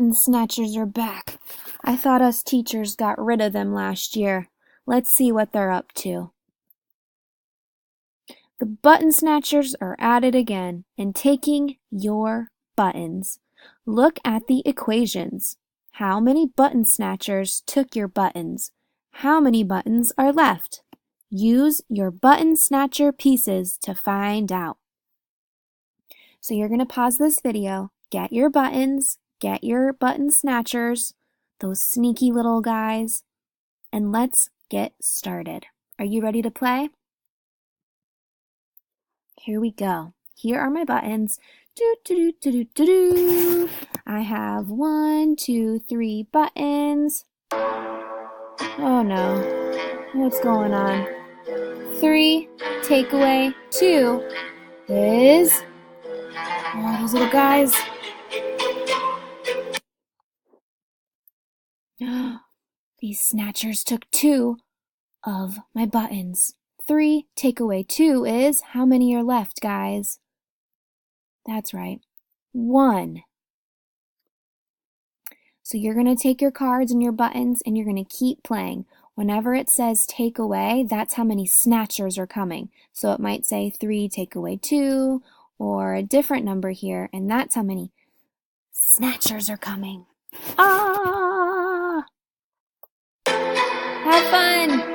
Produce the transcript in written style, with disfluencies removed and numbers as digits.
button snatchers are back. I thought us teachers got rid of them last year. Let's see what they're up to. The button snatchers are at it again and taking your buttons. Look at the equations. How many button snatchers took your buttons? How many buttons are left? Use your button snatcher pieces to find out. So you're going to pause this video, get your buttons, get your button snatchers, those sneaky little guys, and let's get started. Are you ready to play? Here we go. Here are my buttons. I have 1, 2, 3 buttons. Oh no, what's going on? 3, take away 2 is, those little guys. These snatchers took 2 of my buttons. 3 take away 2 is, how many are left, guys? That's right, 1. So you're going to take your cards and your buttons and you're going to keep playing. Whenever it says take away, that's how many snatchers are coming. So it might say 3 take away 2 or a different number here, and that's how many snatchers are coming. Ah! Have fun!